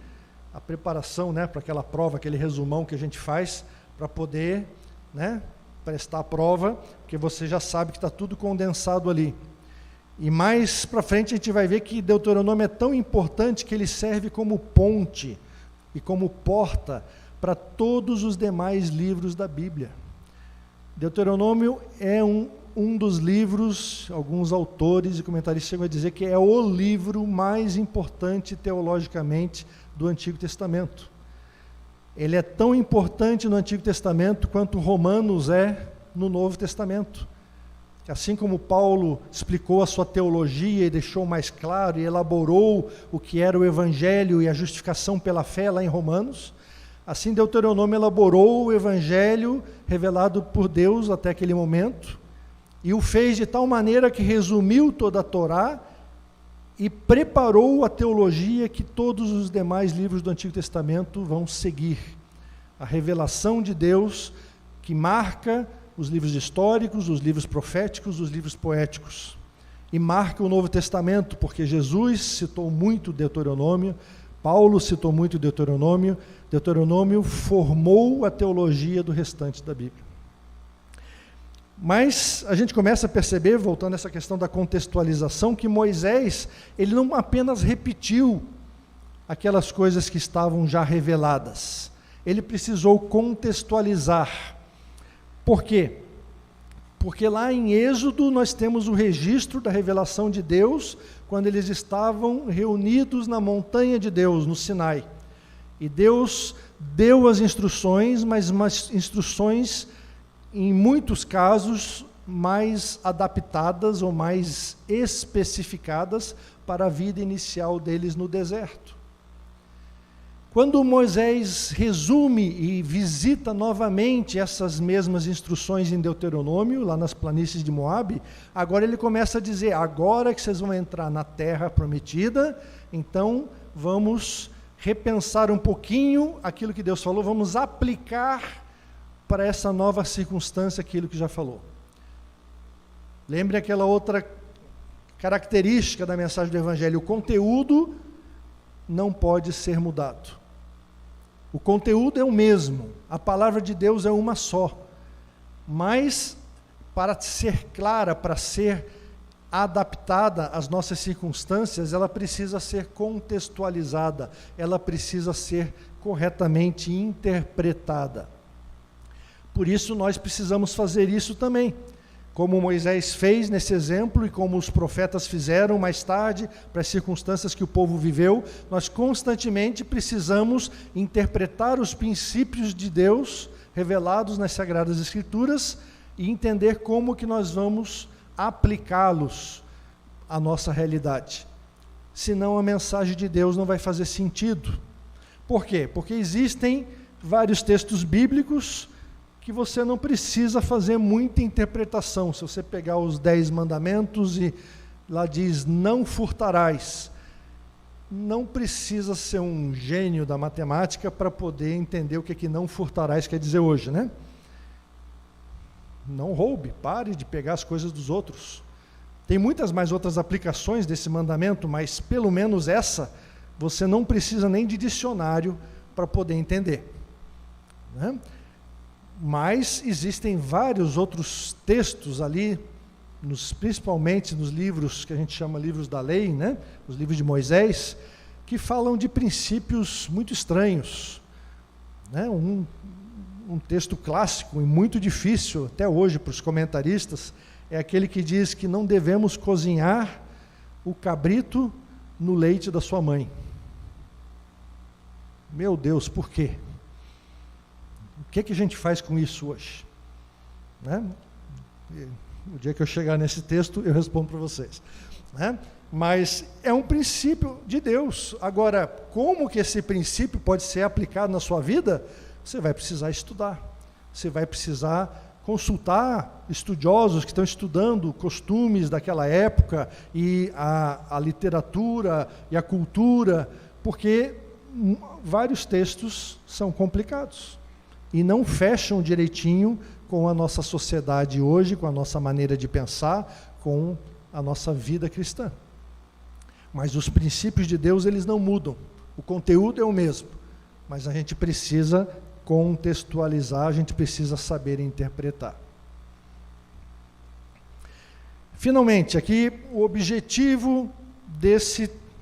a preparação, né, para aquela prova, aquele resumão que a gente faz para poder, né, prestar a prova, porque você já sabe que está tudo condensado ali. E mais para frente a gente vai ver que Deuteronômio é tão importante que ele serve como ponte e como porta para todos os demais livros da Bíblia. Deuteronômio é um dos livros, alguns autores e comentaristas chegam a dizer que é o livro mais importante teologicamente do Antigo Testamento. Ele é tão importante no Antigo Testamento quanto Romanos é no Novo Testamento. Assim como Paulo explicou a sua teologia e deixou mais claro e elaborou o que era o Evangelho e a justificação pela fé lá em Romanos, assim Deuteronômio elaborou o Evangelho revelado por Deus até aquele momento e o fez de tal maneira que resumiu toda a Torá e preparou a teologia que todos os demais livros do Antigo Testamento vão seguir. A revelação de Deus que marca os livros históricos, os livros proféticos, os livros poéticos. E marca o Novo Testamento, porque Jesus citou muito Deuteronômio, Paulo citou muito Deuteronômio, Deuteronômio formou a teologia do restante da Bíblia. Mas a gente começa a perceber, voltando a essa questão da contextualização, que Moisés, ele não apenas repetiu aquelas coisas que estavam já reveladas, ele precisou contextualizar. Por quê? Porque lá em Êxodo nós temos o registro da revelação de Deus, quando eles estavam reunidos na montanha de Deus, no Sinai. E Deus deu as instruções, mas umas instruções, em muitos casos, mais adaptadas ou mais especificadas para a vida inicial deles no deserto. Quando Moisés resume e visita novamente essas mesmas instruções em Deuteronômio, lá nas planícies de Moabe, agora ele começa a dizer, agora que vocês vão entrar na terra prometida, então vamos repensar um pouquinho aquilo que Deus falou, vamos aplicar para essa nova circunstância aquilo que já falou. Lembre aquela outra característica da mensagem do Evangelho, o conteúdo não pode ser mudado. O conteúdo é o mesmo, a palavra de Deus é uma só, mas para ser clara, para ser adaptada às nossas circunstâncias, ela precisa ser contextualizada, ela precisa ser corretamente interpretada. Por isso nós precisamos fazer isso também, como Moisés fez nesse exemplo e como os profetas fizeram mais tarde, para as circunstâncias que o povo viveu, nós constantemente precisamos interpretar os princípios de Deus revelados nas Sagradas Escrituras e entender como que nós vamos aplicá-los à nossa realidade. Senão a mensagem de Deus não vai fazer sentido. Por quê? Porque existem vários textos bíblicos que você não precisa fazer muita interpretação. Se você pegar os 10 mandamentos e lá diz, não furtarás, não precisa ser um gênio da matemática para poder entender o que é que não furtarás quer dizer hoje, né? Não roube, pare de pegar as coisas dos outros. Tem muitas mais outras aplicações desse mandamento, mas pelo menos essa, você não precisa nem de dicionário para poder entender, né? Mas existem vários outros textos ali, principalmente nos livros que a gente chama livros da lei, né? Os livros de Moisés, que falam de princípios muito estranhos, né? Um texto clássico e muito difícil até hoje para os comentaristas é aquele que diz que não devemos cozinhar o cabrito no leite da sua mãe. Meu Deus, por quê? O que a gente faz com isso hoje? Né? O dia que eu chegar nesse texto, eu respondo para vocês, né? Mas é um princípio de Deus. Agora, como que esse princípio pode ser aplicado na sua vida? Você vai precisar estudar, você vai precisar consultar estudiosos que estão estudando costumes daquela época e a literatura e a cultura, porque vários textos são complicados e não fecham direitinho com a nossa sociedade hoje, com a nossa maneira de pensar, com a nossa vida cristã. Mas os princípios de Deus, eles não mudam. O conteúdo é o mesmo, mas a gente precisa contextualizar, a gente precisa saber interpretar. Finalmente, aqui o objetivo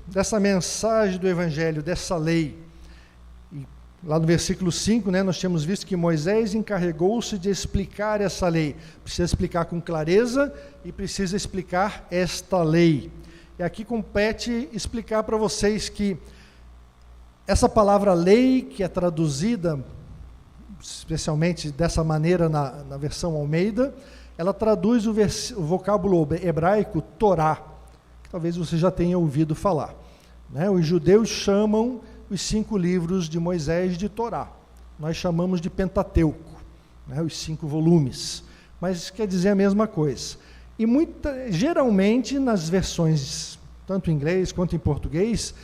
dessa mensagem do Evangelho, dessa lei. E lá no versículo 5, nós tínhamos visto que Moisés encarregou-se de explicar essa lei. Precisa explicar com clareza e precisa explicar esta lei. E aqui compete explicar para vocês que essa palavra lei, que é traduzida, especialmente dessa maneira na versão Almeida, ela traduz o vocábulo hebraico Torá, que talvez você já tenha ouvido falar. Os judeus chamam os 5 livros de Moisés de Torá. Nós chamamos de Pentateuco, os 5 volumes. Mas quer dizer a mesma coisa. E geralmente nas versões, tanto em inglês quanto em português,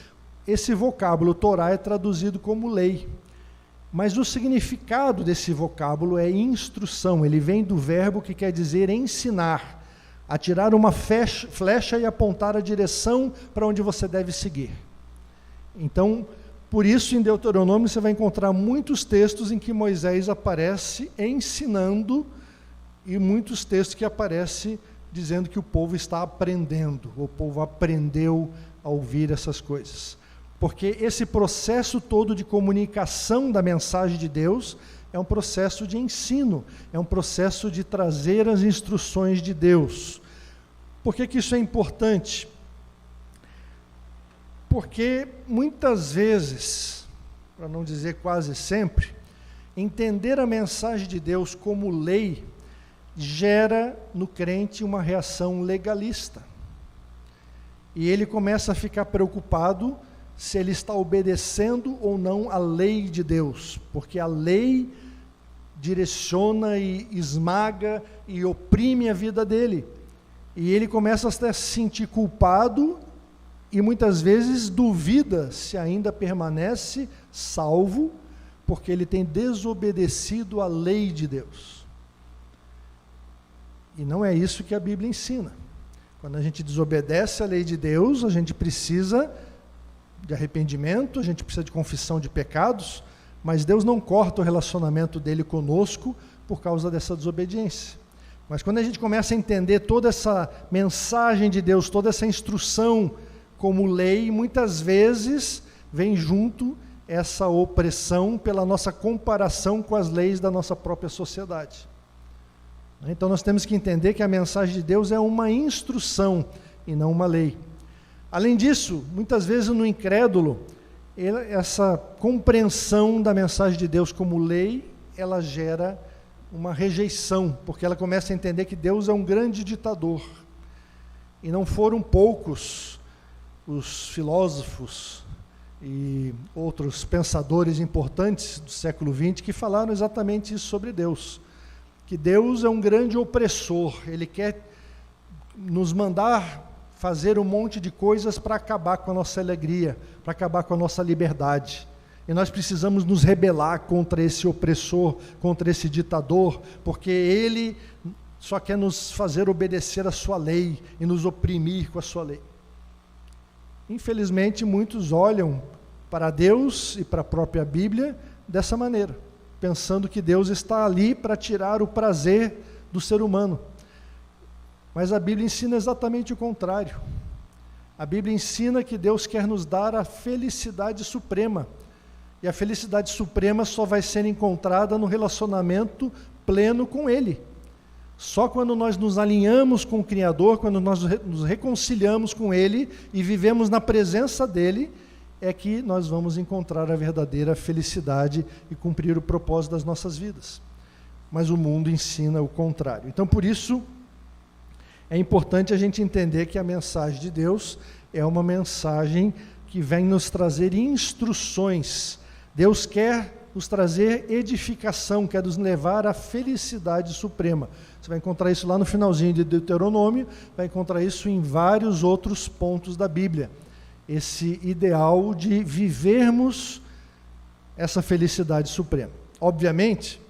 esse vocábulo Torá é traduzido como lei. Mas o significado desse vocábulo é instrução, ele vem do verbo que quer dizer ensinar, atirar uma flecha e apontar a direção para onde você deve seguir. Então, por isso em Deuteronômio você vai encontrar muitos textos em que Moisés aparece ensinando e muitos textos que aparecem dizendo que o povo está aprendendo, o povo aprendeu a ouvir essas coisas. Porque esse processo todo de comunicação da mensagem de Deus é um processo de ensino, é um processo de trazer as instruções de Deus. Por que isso é importante? Porque muitas vezes, para não dizer quase sempre, entender a mensagem de Deus como lei gera no crente uma reação legalista. E ele começa a ficar preocupado se ele está obedecendo ou não a lei de Deus, porque a lei direciona e esmaga e oprime a vida dele. E ele começa a se sentir culpado e muitas vezes duvida se ainda permanece salvo, porque ele tem desobedecido a lei de Deus. E não é isso que a Bíblia ensina. Quando a gente desobedece a lei de Deus, a gente precisa de arrependimento, a gente precisa de confissão de pecados, mas Deus não corta o relacionamento dele conosco por causa dessa desobediência. Mas quando a gente começa a entender toda essa mensagem de Deus, toda essa instrução como lei, muitas vezes vem junto essa opressão pela nossa comparação com as leis da nossa própria sociedade. Então nós temos que entender que a mensagem de Deus é uma instrução e não uma lei. Além disso, muitas vezes no incrédulo, essa compreensão da mensagem de Deus como lei, ela gera uma rejeição, porque ela começa a entender que Deus é um grande ditador. E não foram poucos os filósofos e outros pensadores importantes do século XX que falaram exatamente isso sobre Deus. Que Deus é um grande opressor, Ele quer nos mandar fazer um monte de coisas para acabar com a nossa alegria, para acabar com a nossa liberdade. E nós precisamos nos rebelar contra esse opressor, contra esse ditador, porque ele só quer nos fazer obedecer a sua lei e nos oprimir com a sua lei. Infelizmente, muitos olham para Deus e para a própria Bíblia dessa maneira, pensando que Deus está ali para tirar o prazer do ser humano. Mas a Bíblia ensina exatamente o contrário. A Bíblia ensina que Deus quer nos dar a felicidade suprema. E a felicidade suprema só vai ser encontrada no relacionamento pleno com Ele. Só quando nós nos alinhamos com o Criador, quando nós nos reconciliamos com Ele e vivemos na presença dEle, é que nós vamos encontrar a verdadeira felicidade e cumprir o propósito das nossas vidas. Mas o mundo ensina o contrário. Então, por isso, é importante a gente entender que a mensagem de Deus é uma mensagem que vem nos trazer instruções. Deus quer nos trazer edificação, quer nos levar à felicidade suprema. Você vai encontrar isso lá no finalzinho de Deuteronômio, vai encontrar isso em vários outros pontos da Bíblia. Esse ideal de vivermos essa felicidade suprema. Obviamente,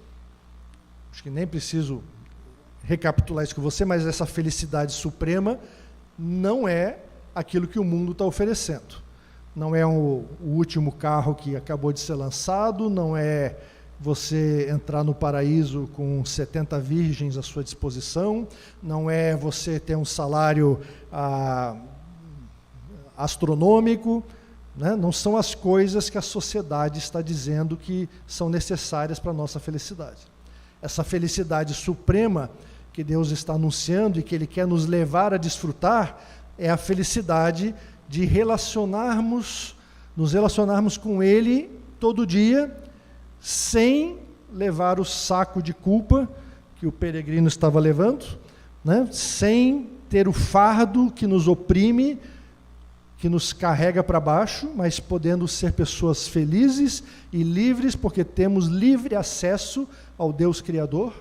acho que nem preciso recapitular isso com você, mas essa felicidade suprema não é aquilo que o mundo está oferecendo. Não é o último carro que acabou de ser lançado, não é você entrar no paraíso com 70 virgens à sua disposição, não é você ter um salário astronômico, né? Não são as coisas que a sociedade está dizendo que são necessárias para a nossa felicidade. Essa felicidade suprema que Deus está anunciando e que Ele quer nos levar a desfrutar é a felicidade de nos relacionarmos com Ele todo dia, sem levar o saco de culpa que o peregrino estava levando, né? Sem ter o fardo que nos oprime, que nos carrega para baixo, mas podendo ser pessoas felizes e livres, porque temos livre acesso ao Deus Criador,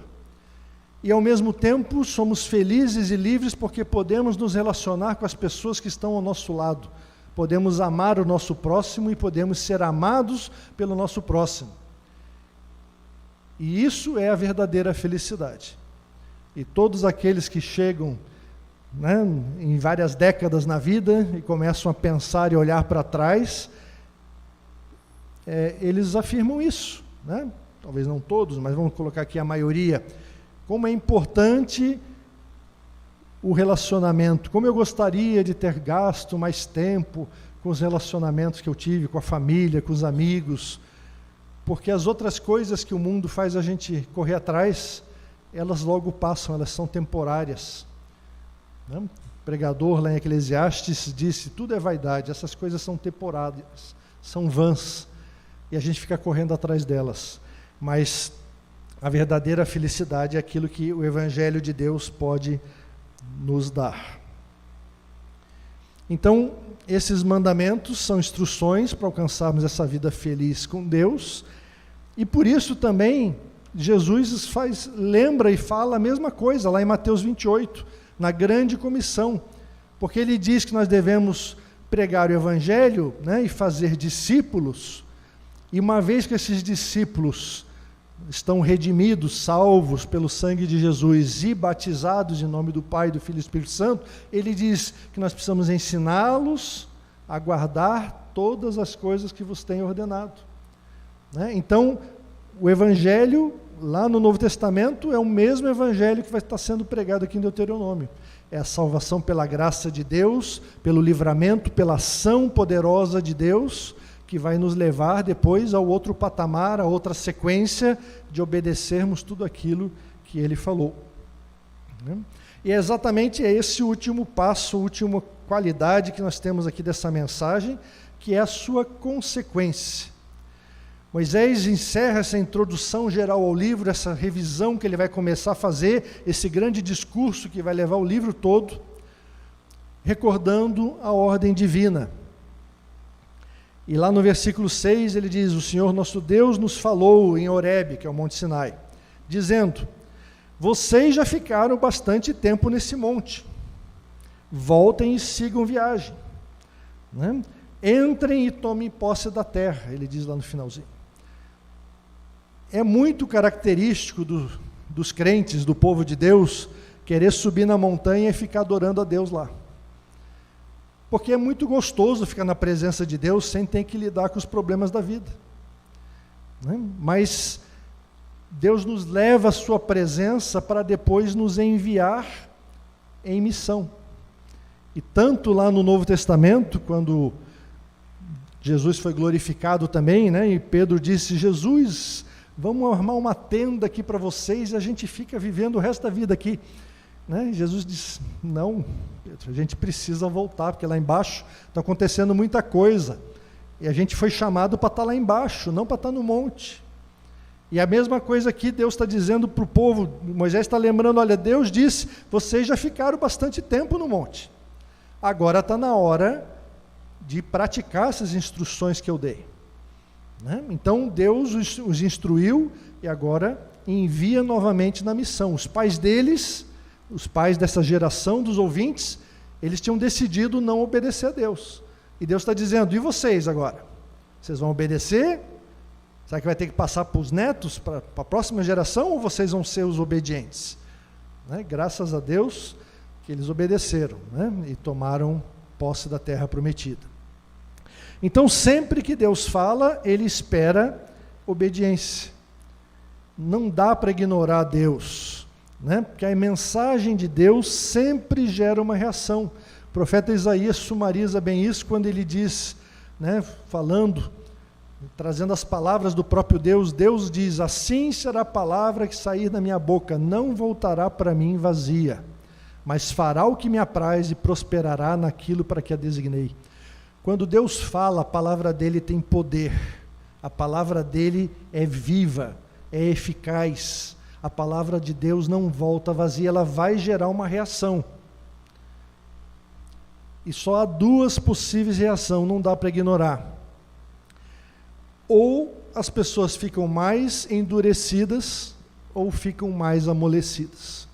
e ao mesmo tempo somos felizes e livres porque podemos nos relacionar com as pessoas que estão ao nosso lado, podemos amar o nosso próximo e podemos ser amados pelo nosso próximo. E isso é a verdadeira felicidade. E todos aqueles que chegam, né, em várias décadas na vida e começam a pensar e olhar para trás, eles afirmam isso, né? Talvez não todos, mas vamos colocar aqui a maioria. Como é importante o relacionamento, como eu gostaria de ter gasto mais tempo com os relacionamentos que eu tive, com a família, com os amigos, porque as outras coisas que o mundo faz a gente correr atrás, elas logo passam, elas são temporárias. Né? O pregador lá em Eclesiastes disse, tudo é vaidade, essas coisas são temporárias, são vãs, e a gente fica correndo atrás delas. Mas a verdadeira felicidade é aquilo que o Evangelho de Deus pode nos dar. Então, esses mandamentos são instruções para alcançarmos essa vida feliz com Deus, e por isso também Jesus lembra e fala a mesma coisa lá em Mateus 28, na grande comissão, porque ele diz que nós devemos pregar o Evangelho, né, e fazer discípulos, e uma vez que esses discípulos estão redimidos, salvos pelo sangue de Jesus e batizados em nome do Pai, do Filho e do Espírito Santo, ele diz que nós precisamos ensiná-los a guardar todas as coisas que vos tenho ordenado. Né? Então, o Evangelho, lá no Novo Testamento, é o mesmo Evangelho que vai estar sendo pregado aqui em Deuteronômio. É a salvação pela graça de Deus, pelo livramento, pela ação poderosa de Deus, que vai nos levar depois ao outro patamar, a outra sequência de obedecermos tudo aquilo que ele falou. E é exatamente esse último passo, a última qualidade que nós temos aqui dessa mensagem, que é a sua consequência. Moisés encerra essa introdução geral ao livro, essa revisão que ele vai começar a fazer, esse grande discurso que vai levar o livro todo, recordando a ordem divina. E lá no versículo 6 ele diz, o Senhor nosso Deus nos falou em Horebe, que é o Monte Sinai, dizendo, vocês já ficaram bastante tempo nesse monte, voltem e sigam viagem, né? Entrem e tomem posse da terra, ele diz lá no finalzinho. É muito característico dos crentes, do povo de Deus, querer subir na montanha e ficar adorando a Deus lá. Porque é muito gostoso ficar na presença de Deus sem ter que lidar com os problemas da vida. Né? Mas Deus nos leva à sua presença para depois nos enviar em missão. E tanto lá no Novo Testamento, quando Jesus foi glorificado também, né? E Pedro disse, Jesus, vamos armar uma tenda aqui para vocês e a gente fica vivendo o resto da vida aqui. Né? Jesus disse, não, Pedro, a gente precisa voltar, porque lá embaixo está acontecendo muita coisa, e a gente foi chamado para estar lá embaixo, não para estar no monte. E a mesma coisa aqui Deus está dizendo para o povo, Moisés está lembrando, olha, Deus disse, vocês já ficaram bastante tempo no monte, agora está na hora de praticar essas instruções que eu dei. Né? Então Deus os instruiu, e agora envia novamente na missão. Os pais deles, os pais dessa geração dos ouvintes, eles tinham decidido não obedecer a Deus. E Deus está dizendo, e vocês agora? Vocês vão obedecer? Será que vai ter que passar para os netos, para a próxima geração, ou vocês vão ser os obedientes? Né? Graças a Deus que eles obedeceram, né? E tomaram posse da terra prometida. Então, sempre que Deus fala, ele espera obediência. Não dá para ignorar Deus, né? Porque a mensagem de Deus sempre gera uma reação. O profeta Isaías sumariza bem isso quando ele diz, né, falando, trazendo as palavras do próprio Deus, Deus diz: assim será a palavra que sair da minha boca, não voltará para mim vazia, mas fará o que me apraz e prosperará naquilo para que a designei. Quando Deus fala, a palavra dele tem poder, a palavra dele é viva, é eficaz. A palavra de Deus não volta vazia, ela vai gerar uma reação. E só há duas possíveis reações, não dá para ignorar. Ou as pessoas ficam mais endurecidas, ou ficam mais amolecidas.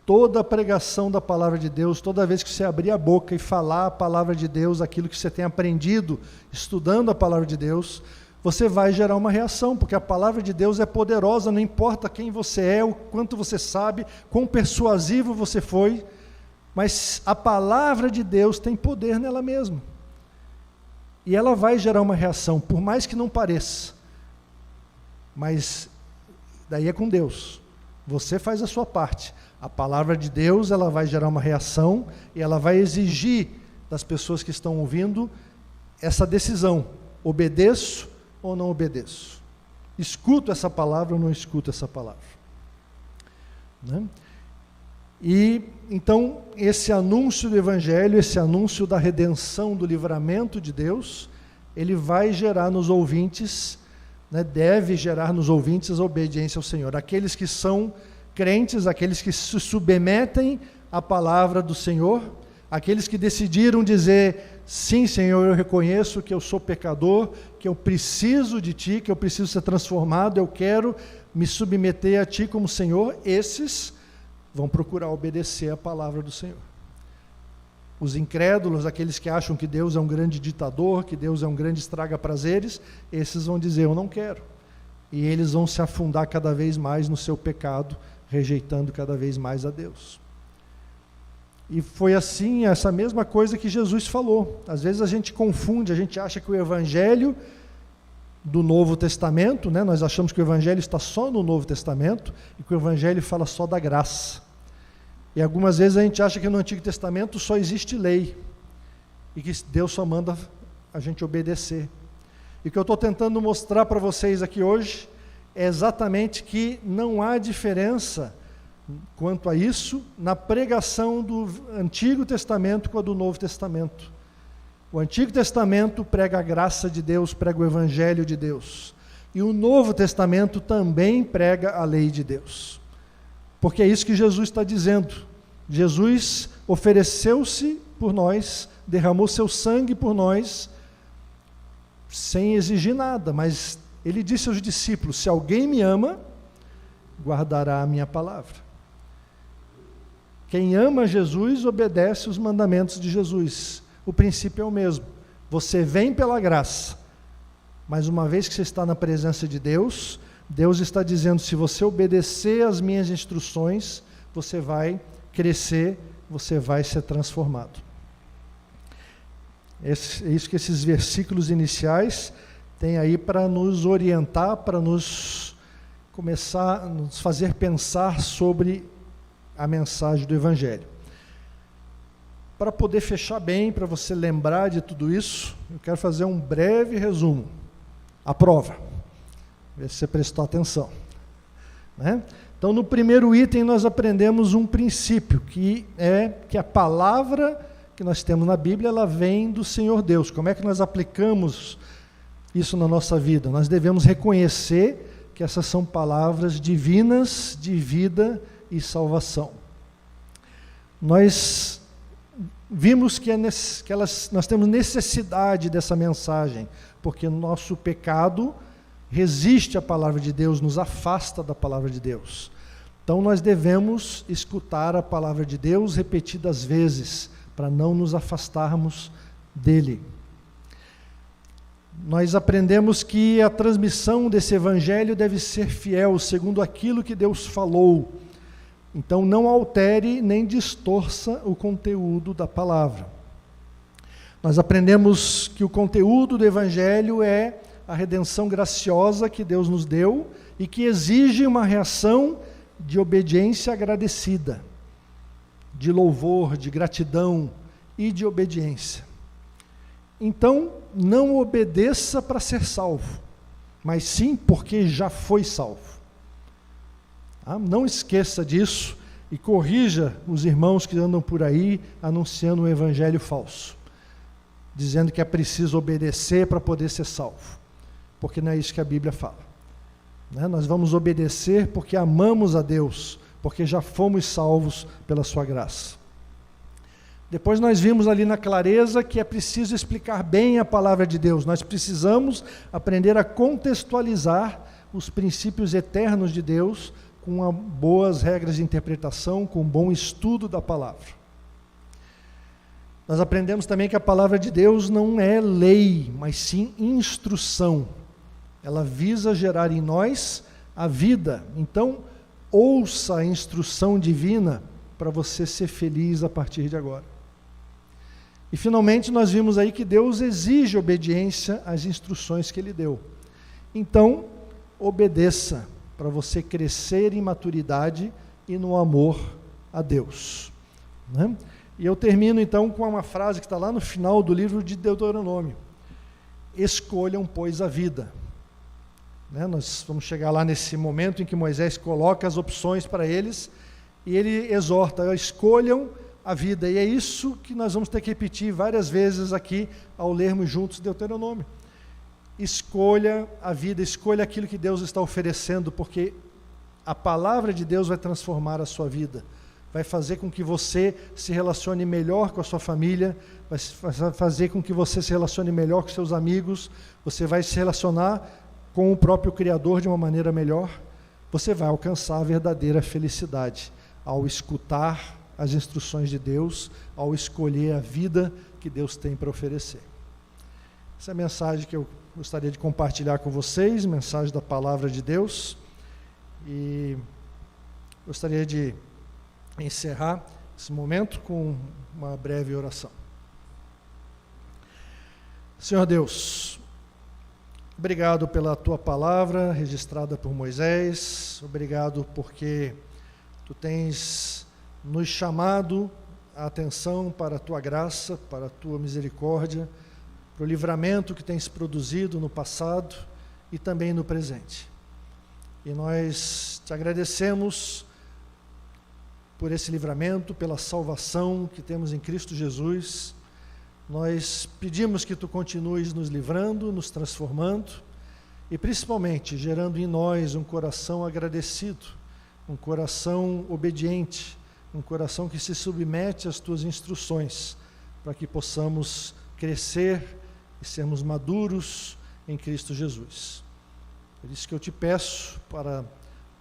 Toda a pregação da palavra de Deus, toda vez que você abrir a boca e falar a palavra de Deus, aquilo que você tem aprendido, estudando a palavra de Deus, você vai gerar uma reação, porque a palavra de Deus é poderosa, não importa quem você é, o quanto você sabe, quão persuasivo você foi, mas a palavra de Deus tem poder nela mesma. E ela vai gerar uma reação, por mais que não pareça. Mas daí é com Deus. Você faz a sua parte. A palavra de Deus, ela vai gerar uma reação e ela vai exigir das pessoas que estão ouvindo essa decisão. Obedeço ou não obedeço? Escuto essa palavra ou não escuto essa palavra? Né? E então esse anúncio do Evangelho, esse anúncio da redenção, do livramento de Deus, ele vai gerar nos ouvintes, né, deve gerar nos ouvintes a obediência ao Senhor. Aqueles que são crentes, aqueles que se submetem à palavra do Senhor, aqueles que decidiram dizer: sim, Senhor, eu reconheço que eu sou pecador, que eu preciso de Ti, que eu preciso ser transformado, eu quero me submeter a Ti como Senhor. Esses vão procurar obedecer a palavra do Senhor. Os incrédulos, aqueles que acham que Deus é um grande ditador, que Deus é um grande estraga-prazeres, esses vão dizer: eu não quero. E eles vão se afundar cada vez mais no seu pecado, rejeitando cada vez mais a Deus. E foi assim, essa mesma coisa que Jesus falou. Às vezes a gente confunde, a gente acha que o Evangelho do Novo Testamento, né, nós achamos que o Evangelho está só no Novo Testamento, e que o Evangelho fala só da graça. E algumas vezes a gente acha que no Antigo Testamento só existe lei, e que Deus só manda a gente obedecer. E o que eu estou tentando mostrar para vocês aqui hoje é exatamente que não há diferença quanto a isso na pregação do Antigo Testamento com a do Novo Testamento. O Antigo Testamento prega a graça de Deus, prega o Evangelho de Deus. E o Novo Testamento também prega a lei de Deus. Porque é isso que Jesus está dizendo. Jesus ofereceu-se por nós, derramou seu sangue por nós, sem exigir nada, mas ele disse aos discípulos: se alguém me ama, guardará a minha palavra. Quem ama Jesus obedece os mandamentos de Jesus. O princípio é o mesmo. Você vem pela graça, mas uma vez que você está na presença de Deus, Deus está dizendo: se você obedecer às minhas instruções, você vai crescer, você vai ser transformado. É isso que esses versículos iniciais têm aí para nos orientar, para nos começar, nos fazer pensar sobre a mensagem do Evangelho. Para poder fechar bem, para você lembrar de tudo isso, eu quero fazer um breve resumo. A prova. Ver se você prestou atenção. Né? Então, no primeiro item, nós aprendemos um princípio, que é que a palavra que nós temos na Bíblia, ela vem do Senhor Deus. Como é que nós aplicamos isso na nossa vida? Nós devemos reconhecer que essas são palavras divinas de vida e salvação. Nós vimos que nós temos necessidade dessa mensagem, porque o nosso pecado resiste à palavra de Deus, nos afasta da palavra de Deus. Então nós devemos escutar a palavra de Deus repetidas vezes, para não nos afastarmos dele. Nós aprendemos que a transmissão desse Evangelho deve ser fiel, segundo aquilo que Deus falou. Então não altere nem distorça o conteúdo da palavra. Nós aprendemos que o conteúdo do Evangelho é a redenção graciosa que Deus nos deu e que exige uma reação de obediência agradecida, de louvor, de gratidão e de obediência. Então, não obedeça para ser salvo, mas sim porque já foi salvo. Não esqueça disso e corrija os irmãos que andam por aí anunciando um evangelho falso, dizendo que é preciso obedecer para poder ser salvo, porque não é isso que a Bíblia fala. Nós vamos obedecer porque amamos a Deus, porque já fomos salvos pela sua graça. Depois nós vimos ali na clareza que é preciso explicar bem a palavra de Deus. Nós precisamos aprender a contextualizar os princípios eternos de Deus com boas regras de interpretação, com bom estudo da palavra. Nós aprendemos também que a palavra de Deus não é lei, mas sim instrução. Ela visa gerar em nós a vida. Então, ouça a instrução divina para você ser feliz a partir de agora. E finalmente nós vimos aí que Deus exige obediência às instruções que Ele deu. Então, obedeça para você crescer em maturidade e no amor a Deus. E eu termino então com uma frase que está lá no final do livro de Deuteronômio. Escolham, pois, a vida. Nós vamos chegar lá nesse momento em que Moisés coloca as opções para eles e ele exorta, escolham a vida. E é isso que nós vamos ter que repetir várias vezes aqui ao lermos juntos Deuteronômio. Escolha a vida, escolha aquilo que Deus está oferecendo, porque a palavra de Deus vai transformar a sua vida, vai fazer com que você se relacione melhor com a sua família, vai fazer com que você se relacione melhor com seus amigos, você vai se relacionar com o próprio Criador de uma maneira melhor, você vai alcançar a verdadeira felicidade ao escutar as instruções de Deus, ao escolher a vida que Deus tem para oferecer. Essa é a mensagem que eu gostaria de compartilhar com vocês, mensagem da palavra de Deus, e gostaria de encerrar esse momento com uma breve oração. Senhor Deus, obrigado pela Tua palavra registrada por Moisés, obrigado porque Tu tens nos chamado a atenção para a Tua graça, para a Tua misericórdia, para o livramento que tens produzido no passado e também no presente. E nós Te agradecemos por esse livramento, pela salvação que temos em Cristo Jesus. Nós pedimos que Tu continues nos livrando, nos transformando e principalmente gerando em nós um coração agradecido, um coração obediente, um coração que se submete às Tuas instruções, para que possamos crescer e sermos maduros em Cristo Jesus. Por isso que eu Te peço para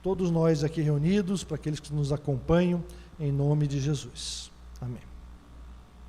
todos nós aqui reunidos, para aqueles que nos acompanham, em nome de Jesus. Amém.